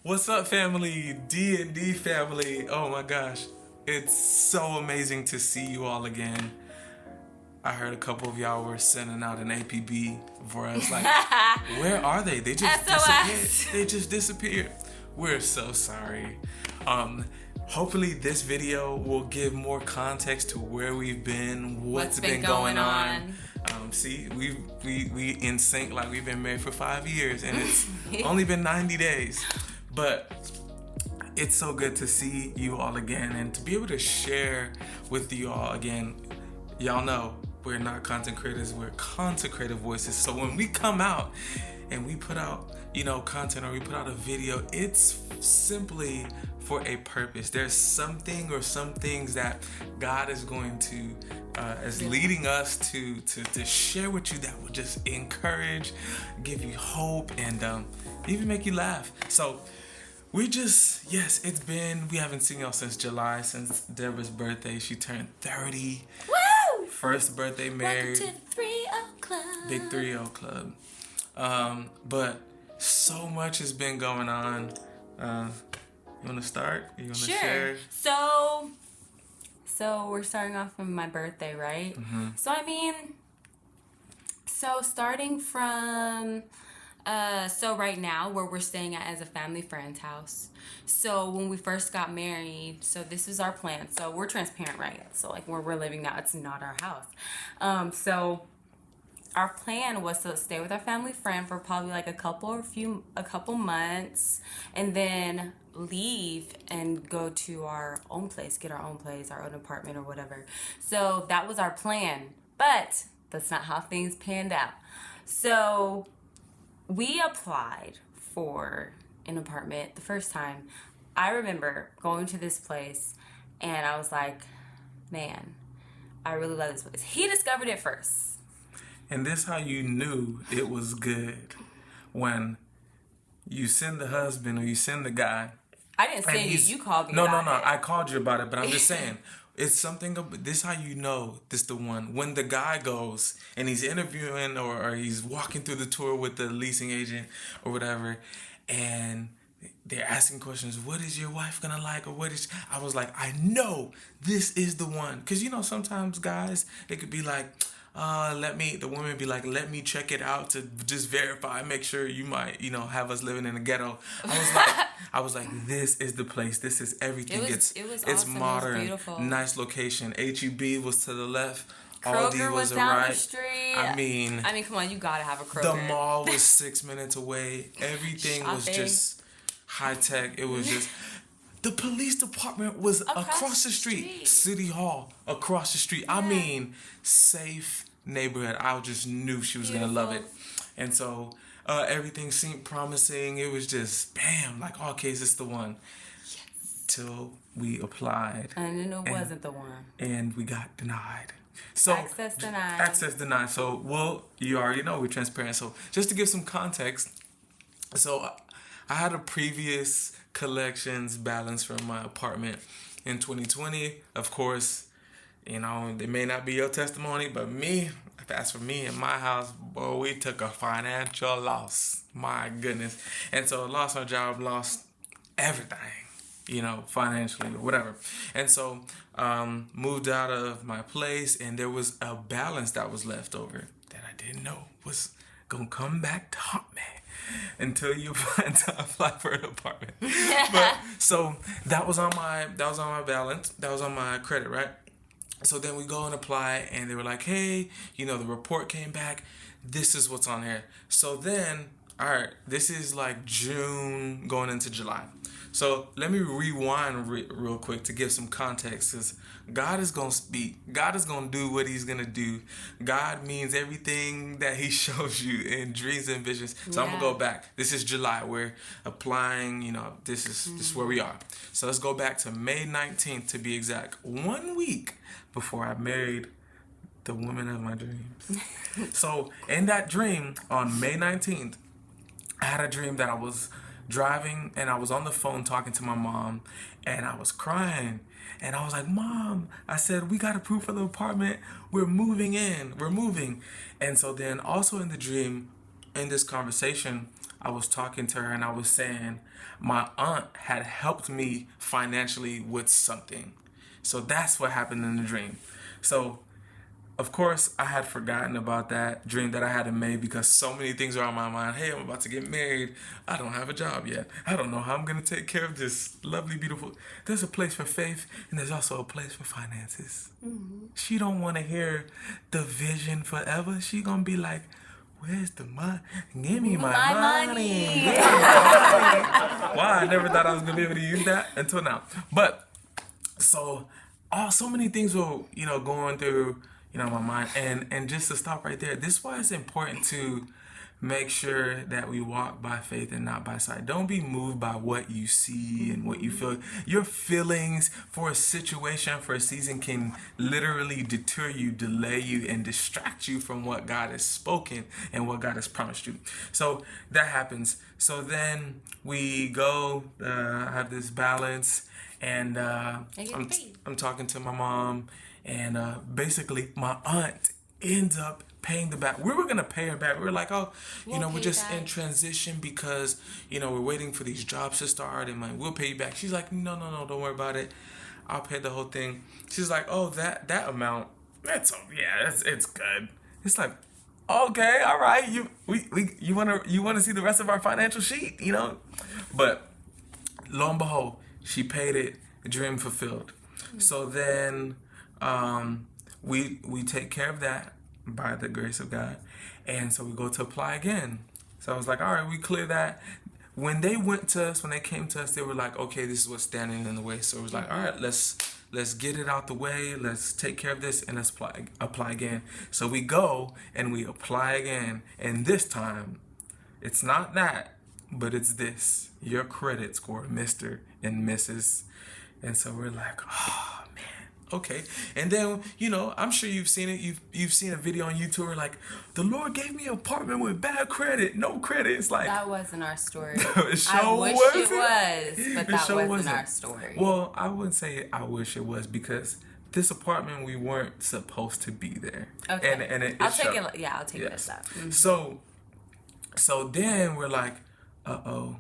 What's up, family? D&D family. Oh my gosh. It's so amazing to see you all again. I heard a couple of y'all were sending out an APB for us. Like, where are they? They just disappeared. They just disappeared. We're so sorry. Hopefully this video will give more context to where we've been, what's been going on. See, we in sync, like we've been married for 5 years and it's only been 90 days. But it's so good to see you all again and to be able to share with you all again. Y'all know we're not content creators, we're content creative voices. So when we come out and we put out, content, or we put out a video, it's simply for a purpose. There's something or some things that God is going to is leading us to share with you that will just encourage, give you hope, and even make you laugh. So we haven't seen y'all since July, since Deborah's birthday. She turned 30. Woo! First birthday married. Welcome to the 3-0 Club. Big 3-0 Club. But so much has been going on. You want to start? You want to share? So we're starting off from my birthday, right? Mm-hmm. So starting from... So right now, where we're staying at as a family friend's house. So when we first got married, so this is our plan. So we're transparent, right? So like where we're living now, it's not our house. So our plan was to stay with our family friend for probably like a couple months, and then leave and go to our own place, get our own place, our own apartment or whatever. So that was our plan, but that's not how things panned out. So we applied for an apartment the first time. I remember going to this place and I was like, man, I really love this place. He discovered it first. And this how you knew it was good. When you send the husband or you send the guy. I didn't send you. You called me. No. I called you about it, but I'm just saying. It's something, this how you know this the one. When the guy goes and he's interviewing or he's walking through the tour with the leasing agent or whatever, and they're asking questions, what is your wife gonna like? Or I was like, I know this is the one. Because, sometimes guys, it could be like, the woman be like, let me check it out to just verify, make sure you might, have us living in a ghetto. I was like, this is the place. This is everything. It's awesome. modern, it was beautiful. Nice location. HEB was to the left. Kroger Aldi was to down right. the street. I mean, come on, you gotta have a Kroger. The mall was 6 minutes away. Everything was just high tech. It was just. The police department was across the street. City Hall across the street. Yeah. I mean, safe neighborhood. I just knew she was going to love it. And so everything seemed promising. It was just, bam, like, okay, is this the one? Yes. Till we applied. And then it wasn't the one. And we got denied. So Access denied. Access denied. So, you already know we're transparent. So just to give some context, so I had a previous collections balance from my apartment in 2020. Of course, it may not be your testimony, but as for me in my house, boy, we took a financial loss. My goodness. And so lost our job, lost everything, financially or whatever. And so moved out of my place, and there was a balance that was left over that I didn't know was gonna come back to haunt me until you apply for an apartment. But so that was on my balance. That was on my credit, right? So then we go and apply, and they were like, hey, the report came back. This is what's on here. So then, all right, this is like June going into July. So let me rewind real quick to give some context, because God is going to speak. God is going to do what he's going to do. God means everything that he shows you in dreams and visions. So I'm going to go back. This is July. We're applying, this is where we are. So let's go back to May 19th to be exact. 1 week before I married the woman of my dreams. So in that dream, on May 19th, I had a dream that I was driving and I was on the phone talking to my mom, and I was crying, and I was like, Mom, I said, we got approved for the apartment. We're moving in. And so then also in the dream, in this conversation, I was talking to her and I was saying my aunt had helped me financially with something. So that's what happened in the dream. So of course, I had forgotten about that dream that I had made because so many things are on my mind. Hey, I'm about to get married. I don't have a job yet. I don't know how I'm going to take care of this lovely, beautiful. There's a place for faith and there's also a place for finances. Mm-hmm. She don't want to hear the vision forever. She going to be like, where's the money? Give me my money. Give me my money. Wow, I never thought I was going to be able to use that until now. But so many things were, going through my mind. And just to stop right there, this is why it's important to make sure that we walk by faith and not by sight. Don't be moved by what you see and what you feel. Your feelings for a situation, for a season, can literally deter you, delay you, and distract you from what God has spoken and what God has promised you. So that happens. So then we go have this balance, and I'm talking to my mom. And basically, my aunt ends up paying the back. We were going to pay her back. We were like, we're just in transition because, we're waiting for these jobs to start and we'll pay you back. She's like, no, don't worry about it. I'll pay the whole thing. She's like, oh, that amount, it's good. It's like, okay, all right. You want to see the rest of our financial sheet, But lo and behold, she paid it, dream fulfilled. So then we take care of that by the grace of God, and so we go to apply again. So I was like, all right, we clear that. When they came to us, they were like, okay, this is what's standing in the way. So it was like, all right, let's get it out the way. Let's take care of this and let's apply again. So we go and we apply again, and this time it's not that, but it's this: your credit score, Mr. and Mrs. And so we're like, oh man, okay. And then, I'm sure you've seen it. You've seen a video on YouTube where like, the Lord gave me an apartment with bad credit, no credit. It's like, that wasn't our story. I wish it was, but that wasn't our story. Well, I wouldn't say I wish it was, because this apartment, we weren't supposed to be there. Okay. And I'll take it. Yeah, I'll take it as that. Mm-hmm. So then we're like, uh-oh.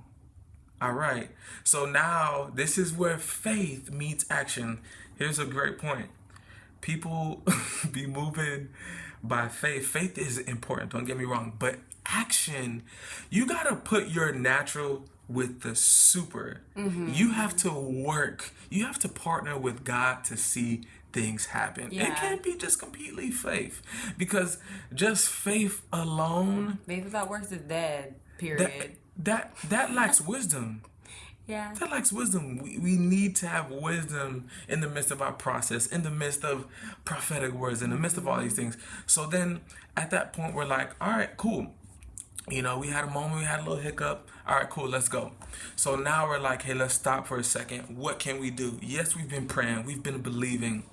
All right. So now this is where faith meets action. Here's a great point. People be moving by faith. Faith is important, don't get me wrong. But action, you got to put your natural with the super. Mm-hmm. You have to work. You have to partner with God to see things happen. Yeah. It can't be just completely faith, because just faith alone. Faith without works is dead, period. That lacks wisdom. Yeah. That lacks wisdom. We need to have wisdom in the midst of our process, in the midst of prophetic words, in the midst of all these things. So then at that point, we're like, all right, cool. We had a moment, we had a little hiccup. All right, cool, let's go. So now we're like, hey, let's stop for a second. What can we do? Yes, we've been praying. We've been believing.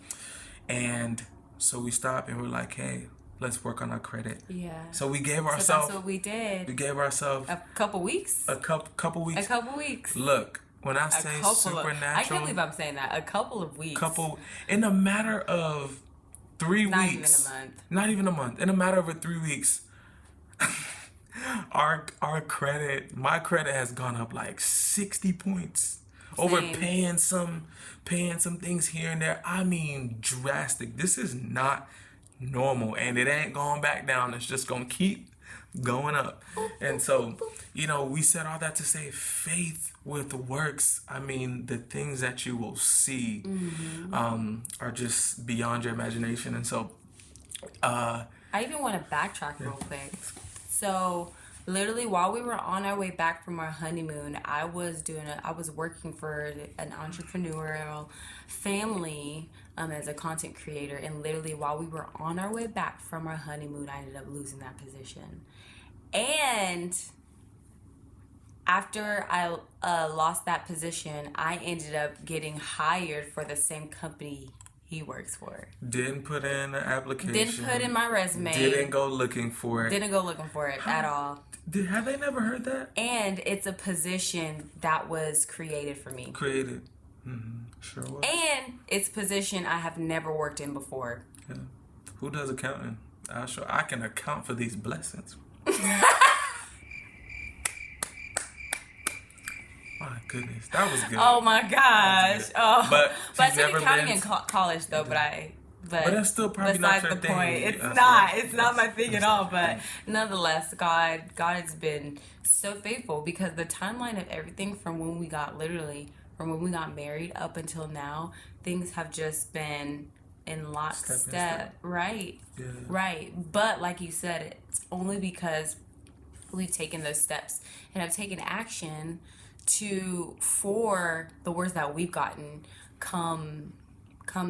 And so we stop and we're like, hey, let's work on our credit. Yeah. So we gave ourselves. So that's what we did. We gave ourselves a couple weeks. A couple weeks. A couple weeks. Look, when I say supernatural, I can't believe I'm saying that. A couple of weeks. In a matter of 3 weeks. Not even a month. Not even a month. In a matter of 3 weeks, our credit, my credit has gone up like 60 points. Same. Over paying some things here and there. I mean, drastic. This is not normal, and it ain't going back down. It's just gonna keep going up. And so, we said all that to say faith with works. I mean, the things that you will see are just beyond your imagination. And so I even want to backtrack real quick. So literally while we were on our way back from our honeymoon, I was working for an entrepreneurial family as a content creator, and literally while we were on our way back from our honeymoon, I ended up losing that position. And after I lost that position, I ended up getting hired for the same company he works for. Didn't put in an application. Didn't put in my resume. Didn't go looking for it. At all. Have they never heard that? And it's a position that was created for me. Created. Mm-hmm. Sure was. And it's a position I have never worked in before. Yeah. Who does accounting? I can account for these blessings. My goodness, that was good. Oh my gosh. Oh, But I you've took never accounting been. in college though. But That's still probably not besides your the thing. point, it's That's not. right. It's not my thing at all. But thing. nonetheless, God has been so faithful because the timeline of everything from when we got married up until now, things have just been in lockstep. Right. Yeah. Right. But like you said, it's only because we've taken those steps and have taken action for the words that we've gotten come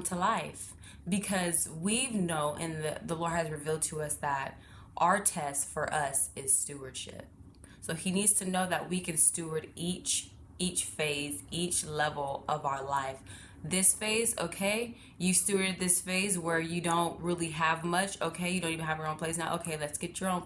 to life, because we know, and the Lord has revealed to us that our test for us is stewardship. So he needs to know that we can steward each phase, each level of our life. This phase, okay, you stewarded this phase where you don't really have much. Okay, you don't even have your own place now. Okay, let's get your own.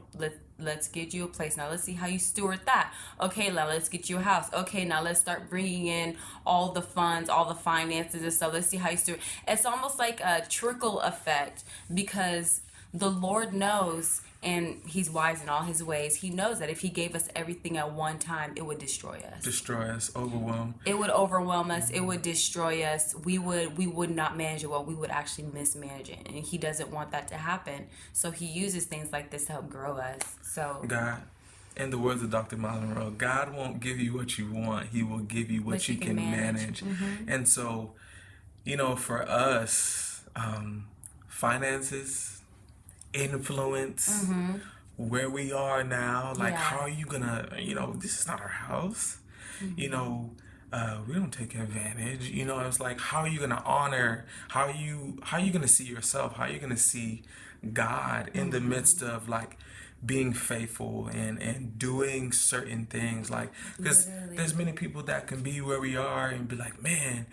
Let's get you a place now. Let's see how you steward that. Okay, now let's get you a house. Okay, now let's start bringing in all the funds, all the finances and stuff. Let's see how you steward. It's almost like a trickle effect, because the Lord knows, and he's wise in all his ways. He knows that if he gave us everything at one time, it would destroy us. Overwhelm. It would overwhelm us. It would destroy us. We would not manage it well. We would actually mismanage it. And he doesn't want that to happen. So he uses things like this to help grow us. So God, in the words of Dr. Miles Monroe, God won't give you what you want. He will give you what you can manage. Mm-hmm. And so, for us, finances, influence, Mm-hmm. where we are now, like, Yeah. how are you gonna, this is not our house. Mm-hmm. We don't take advantage. It's like, how are you gonna honor? How are you gonna see yourself? How are you gonna see God in the midst of, like, being faithful and doing certain things? Like, because there's many people that can be where we are and be like, man,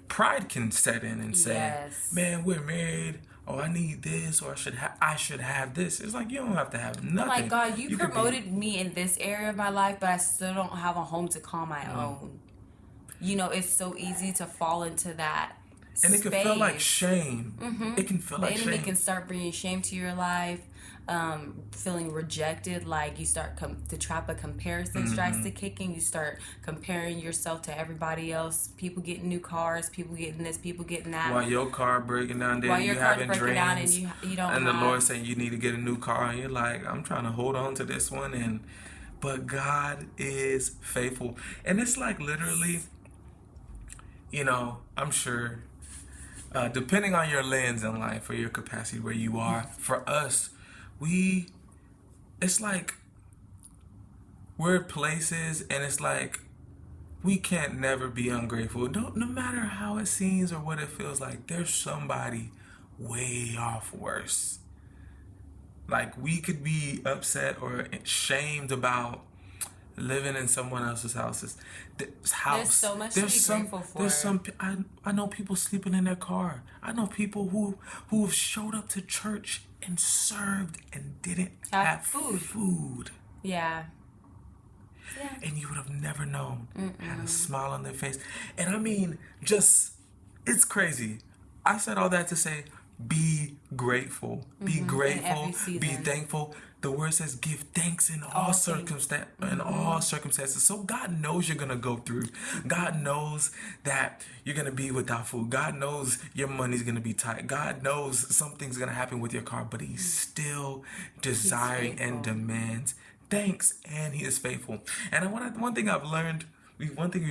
pride can set in and say, Yes. man, we're married. Oh, I need this, or I should have this. It's like, you don't have to have nothing. Like, God, you could promoted me in this area of my life, but I still don't have a home to call my own. It's so easy to fall into that and space. it can feel like shame. Mm-hmm. It can feel like the enemy shame. can start bringing shame to your life, feeling rejected. Like, you start the trap of comparison starts to kick in. You start comparing yourself to everybody else. People getting new cars, people getting this, people getting that. While your car breaking down, then you having dreams, and you don't. and the Lord saying you need to get a new car, and you're like, I'm trying to hold on to this one, but God is faithful, and it's like literally, I'm sure, depending on your lens in life or your capacity where you are, for us, it's like we're places, and it's like we can't never be ungrateful. No matter how it seems or what it feels like, there's somebody way off worse. Like, we could be upset or shamed about living in someone else's house. There's so much to be grateful for. There's some. I know people sleeping in their car. I know people who have showed up to church and served and didn't have food. Yeah. And you would have never known. Had a smile on their face. And I mean, it's crazy. I said all that to say, be grateful. Be grateful. Be thankful. The word says, give thanks in all circumstances. So God knows you're gonna go through. God knows that you're gonna be without food. God knows your money's gonna be tight. God knows something's gonna happen with your car, but He's still desiring and demands thanks, and He is faithful. And one thing we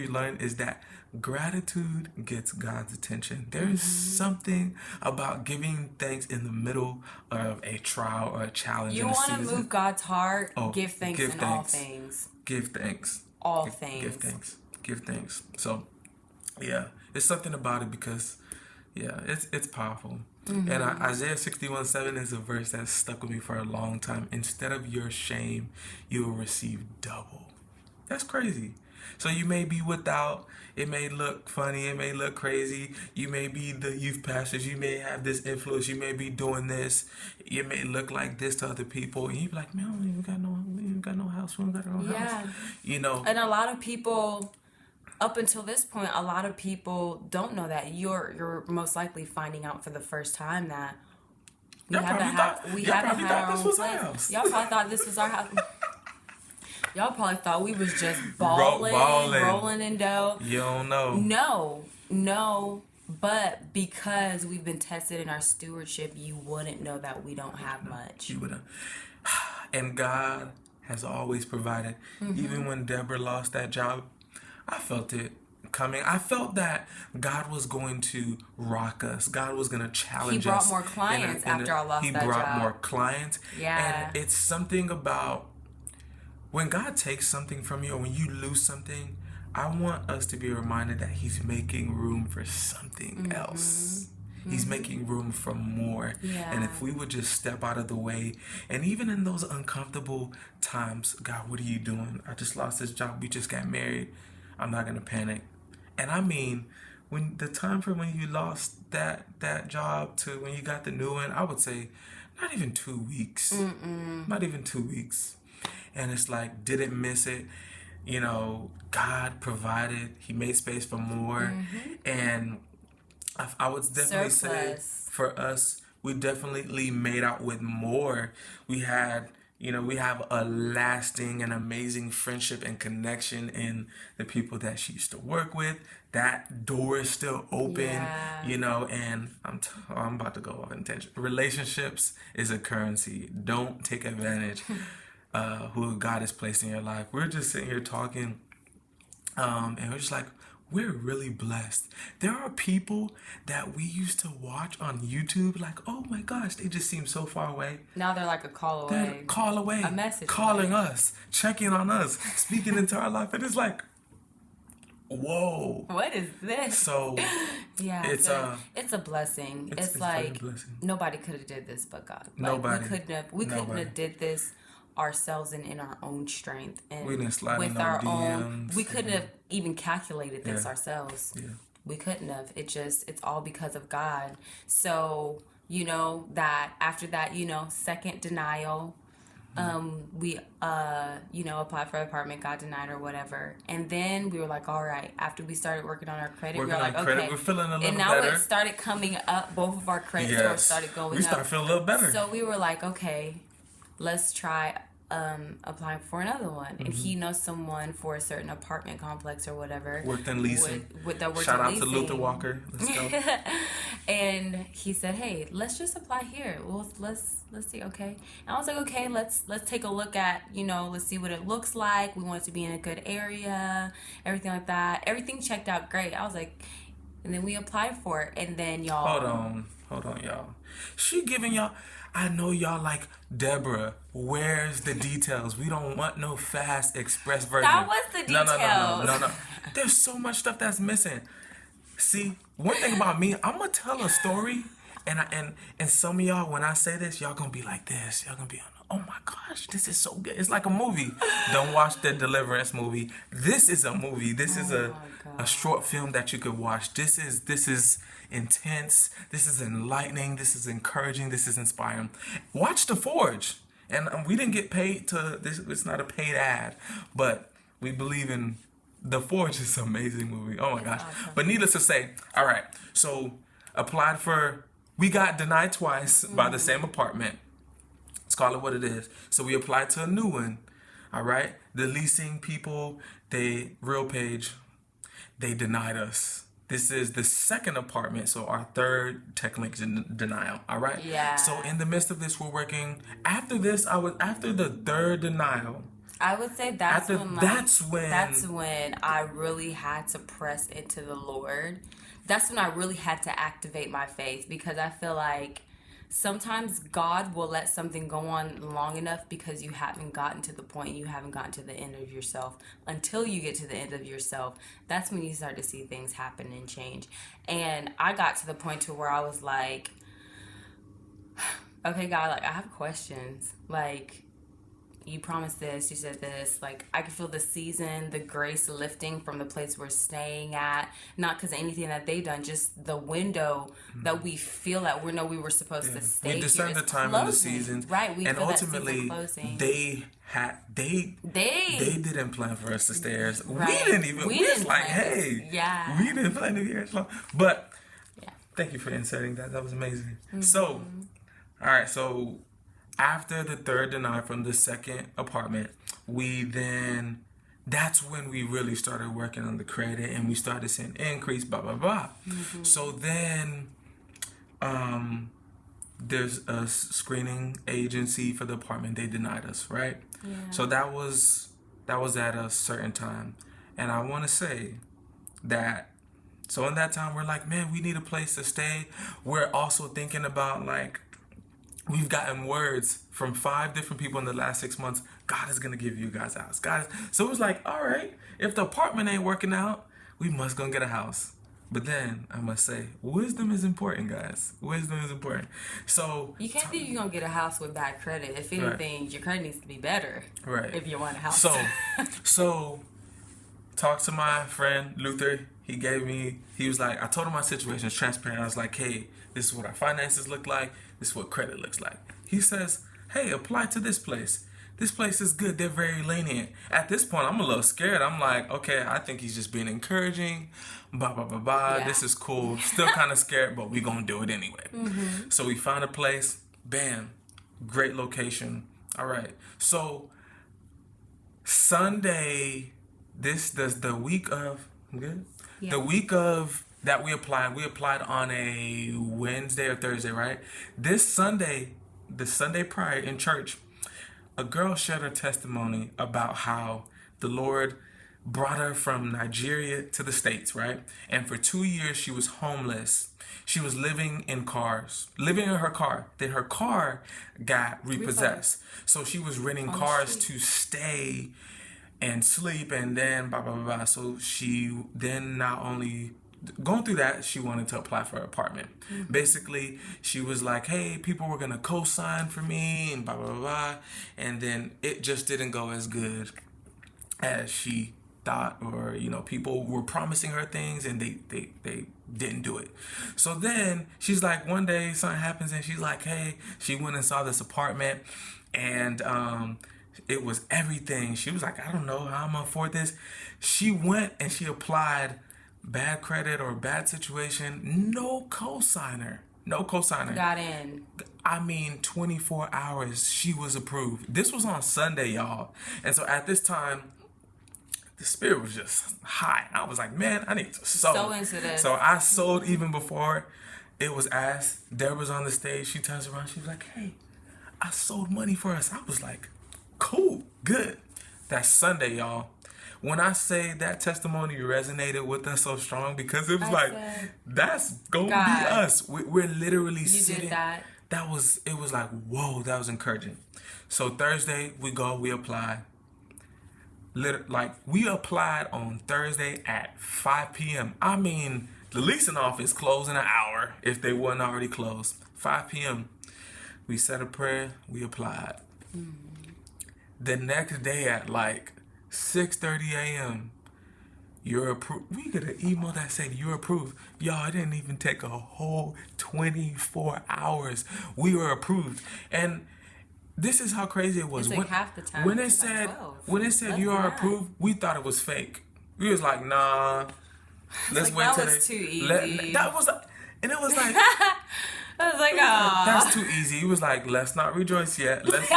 learned is that gratitude gets God's attention. There is something about giving thanks in the middle of a trial or a challenge. You want to move God's heart? Give thanks in all things. Give thanks. All things. Give thanks. Give thanks. So, yeah, it's something about it, because, yeah, it's powerful. And Isaiah 61:7 is a verse that's stuck with me for a long time. Instead of your shame, you will receive double. That's crazy. So you may be without. It may look funny. It may look crazy. You may be the youth pastors. You may have this influence. You may be doing this. You may look like this to other people. And you be like, man, we ain't got no house. We don't got our own house. And a lot of people, up until this point, a lot of people don't know that. You're most likely finding out for the first time that we haven't had our own place. Y'all probably thought this was our house. Y'all probably thought we was just rolling in dough. You don't know. No. But because we've been tested in our stewardship, you wouldn't know that we don't have much. You wouldn't. And God has always provided. Even when Deborah lost that job, I felt it coming. I felt that God was going to rock us. God was going to challenge us. He brought more clients after I lost that job. He brought more clients. Yeah. And it's something about when God takes something from you or when you lose something, I want us to be reminded that He's making room for something else. He's making room for more. Yeah. And if we would just step out of the way, and even in those uncomfortable times, God, what are you doing? I just lost this job. We just got married. I'm not going to panic. And I mean, when the time from when you lost that job to when you got the new one, I would say not even 2 weeks. Not even 2 weeks. And it's like, didn't miss it. You know, God provided. He made space for more. And I would definitely say for us, we definitely made out with more. We had, we have a lasting and amazing friendship and connection in the people that she used to work with. That door is still open, and I'm about to go off on tangent. Relationships is a currency. Don't take advantage who God has placed in your life. We're just sitting here talking, and we're just like, we're really blessed. There are people that we used to watch on YouTube, like, oh my gosh, they just seem so far away. Now they're like a call away. They're a call away. A message calling away. us, checking on us, speaking into our life. And it's like, whoa. What is this? So yeah, it's a blessing. It's like blessing. Nobody could have did this but God. Like, Nobody. We couldn't have did this ourselves and in our own strength and we didn't slide with in our DMs, own. We couldn't have even calculated this ourselves. Yeah. We couldn't have. It's all because of God. So that after that, second denial. We applied for an apartment, got denied or whatever, and then we were like, all right. After we started working on our credit, we were like, okay, we're feeling a little and now better. it started coming up. Both of our credit scores started going up. We started feeling a little better. So we were like, okay, let's try applying for another one. And he knows someone for a certain apartment complex or whatever. Worked in leasing. Shout out to Luther Walker. Let's go. And he said, hey, let's just apply here. Well, let's see, okay. And I was like, okay, let's take a look at, let's see what it looks like. We want it to be in a good area, everything like that. Everything checked out great. I was like, and then we applied for it. And then y'all. Hold on, y'all. She giving y'all. I know y'all like, Deborah, where's the details? We don't want no fast express version. That was the details. No. There's so much stuff that's missing. See, one thing about me, I'm going to tell a story, and some of y'all, when I say this, y'all going to be like this. Y'all going to be, oh my gosh, this is so good. It's like a movie. Don't watch the Deliverance movie. This is a movie. This is a short film that you could watch. This is intense. This is enlightening. This is encouraging. This is inspiring. Watch The Forge. And we didn't get paid to this. It's not a paid ad, but we believe in The Forge. Is an amazing movie. Oh my gosh. But needless to say, all right. So we got denied twice by the same apartment. Let's call it what it is. So we applied to a new one. All right. The leasing people, RealPage, they denied us. This is the second apartment, so our third technical denial. All right. Yeah. So in the midst of this, we're working. After the third denial. I would say that's when I really had to press into the Lord. That's when I really had to activate my faith, because I feel like sometimes God will let something go on long enough because you haven't gotten to the point, you haven't gotten to the end of yourself. Until you get to the end of yourself, that's when you start to see things happen and change. And I got to the point to where I was like, okay, God, like, I have questions. Like, you promised this, you said this. Like, I can feel the season, the grace lifting from the place we're staying at. Not because of anything that they've done, just the window that we feel that we know we were supposed to stay. We discern the time of the seasons, right? We and feel ultimately that season closing. They didn't plan for us to stay here. Right. We didn't even. We was like, hey, we didn't plan to be here as long. But thank you for inserting that. That was amazing. So, all right, so after the third deny from the second apartment, that's when we really started working on the credit and we started seeing increase, blah, blah, blah. So then there's a screening agency for the apartment. They denied us, right? Yeah. So that was at a certain time. And I want to say that, so in that time, we're like, man, we need a place to stay. We're also thinking about, like, we've gotten words from 5 different people in the last 6 months. God is going to give you guys a house. So it was like, all right, if the apartment ain't working out, we must go get a house. But then I must say, wisdom is important, guys. Wisdom is important. So you can't think you're going to get a house with bad credit. If anything, your credit needs to be better. Right. If you want a house. So talked to my friend Luther. He was like, I told him my situation is transparent. I was like, hey, this is what our finances look like. This is what credit looks like. He says, hey, apply to this place. This place is good. They're very lenient. At this point, I'm a little scared. I'm like, okay, I think he's just being encouraging. Blah, blah, blah, blah. Yeah. This is cool. Still kind of scared, but we're going to do it anyway. So we found a place. Bam. Great location. All right. So Sunday, the week of, I'm good? Yeah. The week of that we applied on a Wednesday or Thursday, right? This Sunday, the Sunday prior in church, a girl shared her testimony about how the Lord brought her from Nigeria to the States, right? And for 2 years, she was homeless. She was living in her car. Then her car got repossessed. So she was renting cars to stay and sleep, and then blah, blah, blah, blah. So she then not only going through that, she wanted to apply for an apartment. Basically, she was like, hey, people were going to co-sign for me and blah, blah, blah, blah. And then it just didn't go as good as she thought, or, people were promising her things and they didn't do it. So then she's like, one day something happens and she's like, hey, she went and saw this apartment and it was everything. She was like, I don't know how I'm going to afford this. She went and she applied. Bad credit or bad situation, no cosigner. Got in. 24 hours, she was approved. This was on Sunday, y'all. And so at this time, the spirit was just high. I was like, man, I need to sow. So into this. So I sold even before it was asked. Deborah's on the stage. She turns around. She was like, hey, I sold money for us. I was like, cool, good. That's Sunday, y'all. When I say that testimony resonated with us so strong, because it was that's going to be us. We're literally sitting. Did that. It was like, whoa, that was encouraging. So Thursday, we apply. We applied on Thursday at 5 p.m. The leasing office closed in an hour if they weren't already closed. 5 p.m. We said a prayer. We applied. The next day at 6:30 a.m. You're approved. We get an email that said you're approved. Y'all, it didn't even take a whole 24 hours. We were approved. And this is how crazy it was. It's half the time. When it said you are approved, we thought it was fake. We was like, nah. Let's wait till that was too easy. And it was like I was like, oh. That's too easy. He was like, let's not rejoice yet. Let's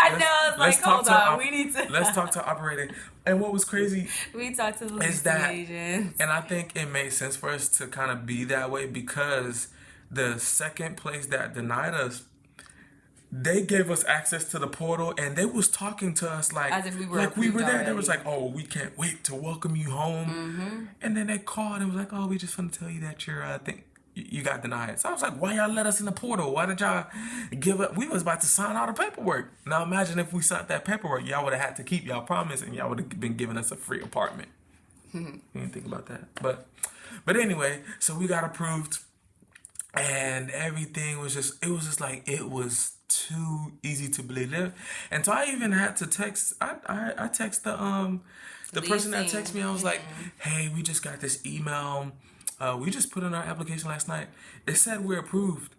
hold on. We need to. Let's talk to operating. And what was crazy we talked to the leasing agents. And I think it made sense for us to kind of be that way, because the second place that denied us, they gave us access to the portal and they was talking to us as if we were there. Already. They was like, oh, we can't wait to welcome you home. And then they called and was like, oh, we just want to tell you that you got denied. So I was like, why y'all let us in the portal? Why did y'all give up? We was about to sign all the paperwork. Now imagine if we signed that paperwork, y'all would have had to keep y'all promise and y'all would have been giving us a free apartment. You didn't think about that. But anyway, so we got approved and everything was just, it was too easy to believe. And so I even had to text, I text the person that texted me. I was like, hey, we just got this email. We just put in our application last night. It said we're approved.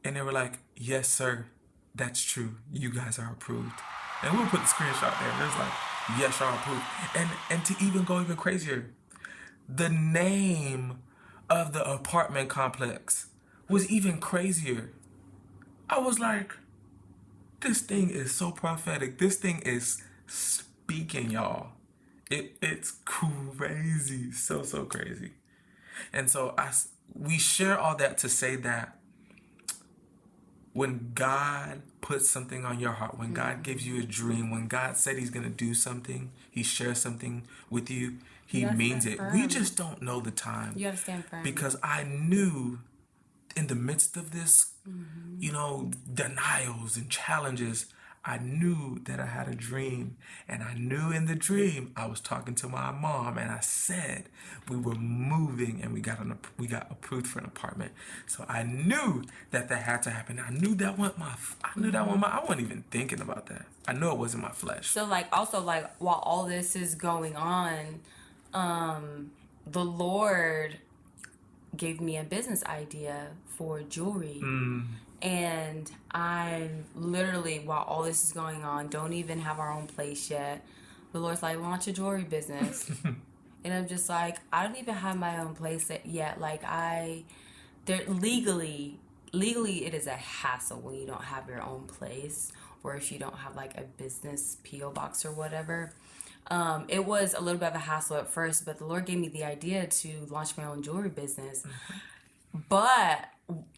And they were like, yes, sir. That's true. You guys are approved. And we'll put the screenshot there. And it was like, yes, y'all approved. And to even go even crazier, the name of the apartment complex was even crazier. I was like, This thing is so prophetic. This thing is speaking, y'all. It's crazy. So crazy. And so we share all that to say that when God puts something on your heart, when God gives you a dream, when God said he's going to do something, he shares something with you, he means it. We just don't know the time. You have to stand firm. Because I knew in the midst of this, denials and challenges, I knew that I had a dream. And I knew in the dream, I was talking to my mom and I said we were moving and we got approved for an apartment. So I knew that had to happen. I knew that I wasn't even thinking about that. I knew it wasn't my flesh. So also while all this is going on, the Lord gave me a business idea for jewelry. And I literally, while all this is going on, don't even have our own place yet. The Lord's like, launch a jewelry business. And I'm just like, I don't even have my own place yet. Like legally it is a hassle when you don't have your own place, or if you don't have like a business P.O. box or whatever. It was a little bit of a hassle at first, but the Lord gave me the idea to launch my own jewelry business. But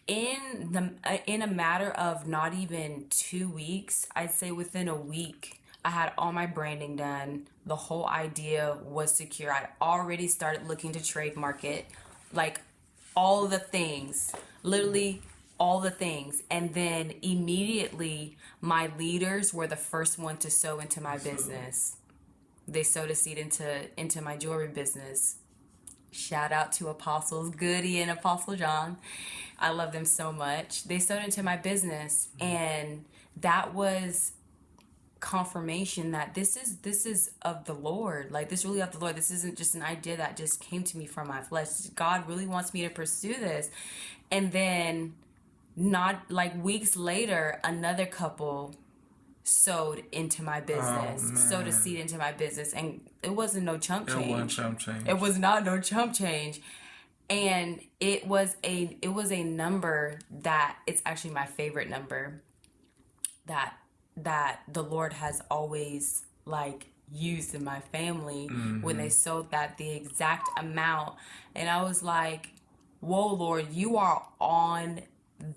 in a matter of not even 2 weeks, I'd say within a week, I had all my branding done. The whole idea was secure. I'd already started looking to trademark it, like all the things, literally all the things. And then immediately, my leaders were the first one to sow into my business. They sowed a seed into my jewelry business. Shout out to Apostles Goody and Apostle John. I love them so much. They sowed into my business, and that was confirmation that this is of the Lord. Like, this really of the Lord. This isn't just an idea that just came to me from my flesh. God really wants me to pursue this. And then not like weeks later, another couple sowed into my business, sowed a seed into my business, and it wasn't no chump change. It wasn't chump change. It was not no chump change, and it was a number that it's actually my favorite number that the Lord has always like used in my family when they sowed the exact amount, and I was like, "Whoa, Lord, you are on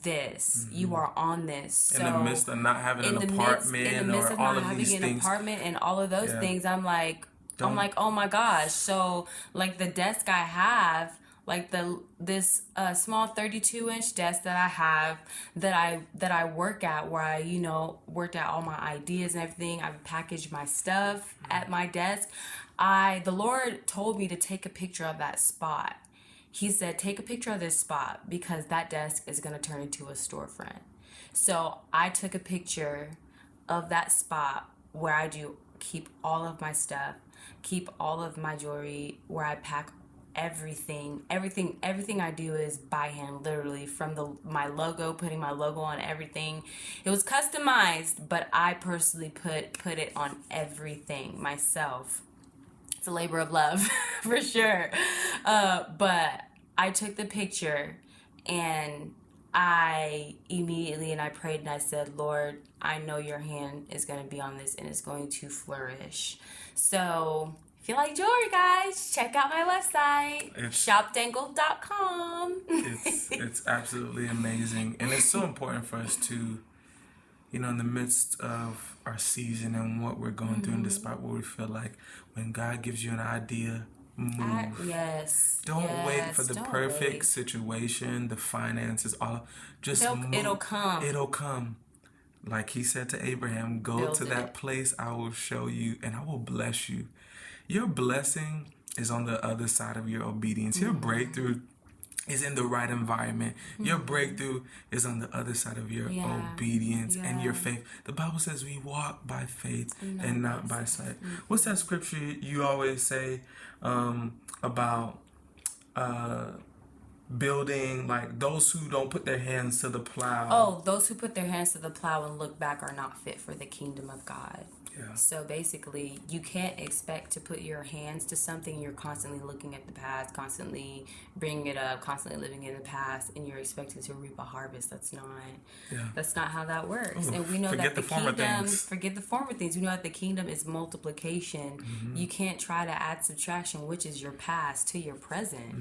this. You are on this." So in the midst of not having an apartment or all of these things, and all of those things, I'm like, oh my gosh. So like the desk I have, like this small 32-inch desk that I have, that I work at, where I worked out all my ideas and everything. I've packaged my stuff at my desk. The Lord told me to take a picture of that spot. He said, take a picture of this spot because that desk is going to turn into a storefront. So I took a picture of that spot where I do keep all of my stuff, keep all of my jewelry, where I pack everything I do is by hand, literally, from my logo, putting my logo on everything. It was customized, but I personally put it on everything myself. It's a labor of love for sure. But I took the picture and I prayed and I said, Lord, I know your hand is going to be on this and it's going to flourish. So if you like jewelry, guys, check out my website, shopdangle.com. It's absolutely amazing. And it's so important for us to, in the midst of our season and what we're going through, and despite what we feel like, when God gives you an idea, move. Don't wait for the perfect situation, the finances, it'll come. It'll come. Like he said to Abraham, go to that place I will show you and I will bless you. Your blessing is on the other side of your obedience. Your breakthrough is in the right environment. Your breakthrough is on the other side of your obedience and your faith. The Bible says we walk by faith and not by sight. What's that scripture you always say about building, like those who don't put their hands to the plow? Oh, those who put their hands to the plow and look back are not fit for the kingdom of God. Yeah. So basically, you can't expect to put your hands to something. You're constantly looking at the past, constantly bringing it up, constantly living in the past, and you're expected to reap a harvest. That's not how that works. Ooh, and we know forget that the the former kingdom, things. forget the former things. We know that the kingdom is multiplication. You can't try to add subtraction, which is your past, to your present,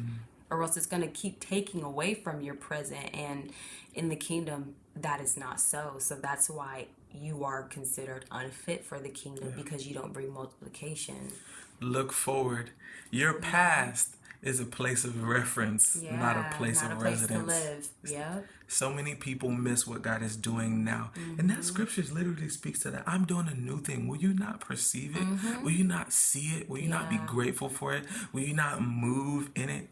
or else it's going to keep taking away from your present. And in the kingdom, that is not so. So that's why you are considered unfit for the kingdom, because you don't bring multiplication. Look forward. Your past is a place of reference, not a place of residence. To live. Yep. So many people miss what God is doing now. And that scripture literally speaks to that. I'm doing a new thing. Will you not perceive it? Will you not see it? Will you not be grateful for it? Will you not move in it?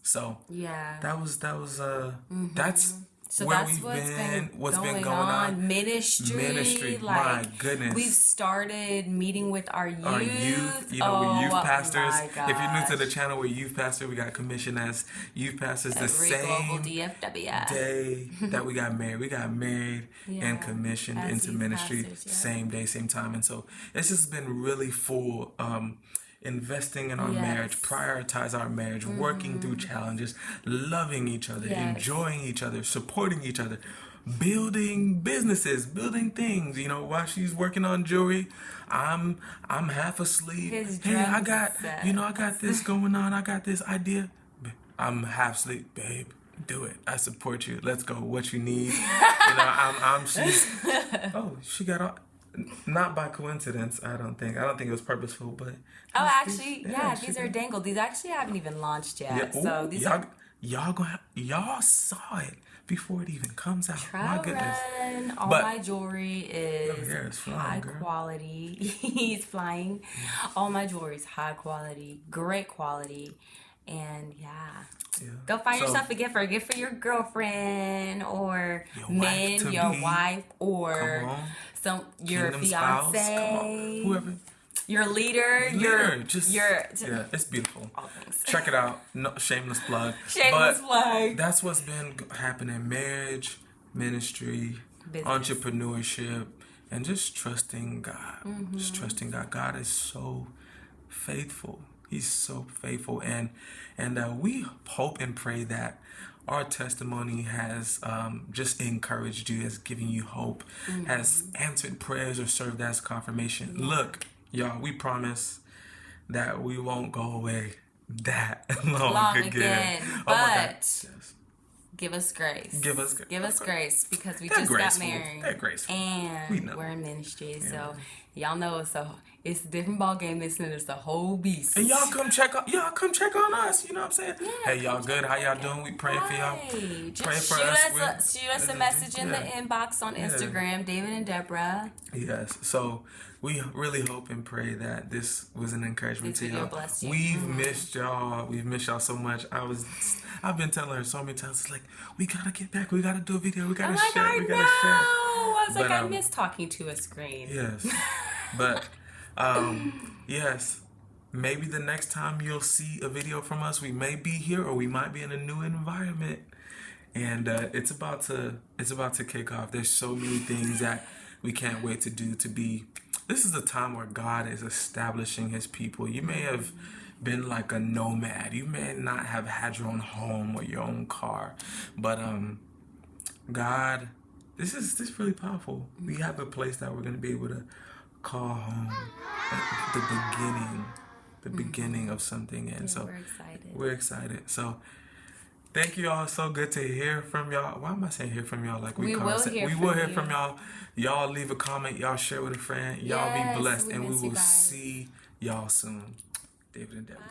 So that's So where that's we've what's been going on. Ministry. My goodness. We've started meeting with our youth. We're youth pastors. My gosh. If you're new to the channel, we're youth pastor. We got commissioned as youth pastors the same day that we got married. We got married and commissioned as into ministry pastors, same day, same time. And so it's just been really full. Investing in our marriage, prioritize our marriage, working through challenges, loving each other, enjoying each other, supporting each other, building businesses, building things. You know, while she's working on jewelry, I'm half asleep. I got this going on. I got this idea. I'm half asleep, babe. Do it. I support you. Let's go. What you need? She got all. Not by coincidence, I don't think it was purposeful, but these are dangled. These actually haven't even launched yet. So these y'all saw it before it even comes out. My goodness. All my jewelry is flying, high quality. He's flying. All my jewelry is high quality, great quality, and go find yourself a gift for your girlfriend or your wife, or your fiance, whoever, your leader. It's beautiful. All things. Check it out. No, shameless plug. Plug. That's what's been happening: marriage, ministry, business, entrepreneurship, and just trusting God. Just trusting God. God is so faithful. He's so faithful, and we hope and pray that our testimony has just encouraged you, has given you hope, has answered prayers, or served as confirmation. Look, y'all, we promise that we won't go away that long again. But oh my God. Give us grace. Give us grace, because we They're just graceful. got married. They're graceful. And we're in ministry, so y'all know it's a different ball game. It's a whole beast. And y'all come check on us. You know what I'm saying? Yeah, hey, y'all good? How y'all doing? We praying for y'all. Pray for us. Shoot us a message in the inbox on Instagram, David and Deborah. Yes. So we really hope and pray that this was an encouragement to y'all. Bless you. We've missed y'all. We've missed y'all so much. I've been telling her so many times. It's like, we gotta get back. We gotta do a video. We gotta share. We gotta share. I was I miss talking to a screen. Yes. But yes, maybe the next time you'll see a video from us, we may be here, or we might be in a new environment, and it's about to kick off. There's so many things that we can't wait to do. This is a time where God is establishing His people. You may have been like a nomad. You may not have had your own home or your own car, but God, this is really powerful. We have a place that we're going to be able to call home, the beginning of something. And so we're excited. So thank you all. So good to hear from y'all. Why am I saying hear from y'all? Like we will hear from y'all. Y'all leave a comment. Y'all share with a friend. Y'all be blessed. And we will see y'all soon. David and Deborah.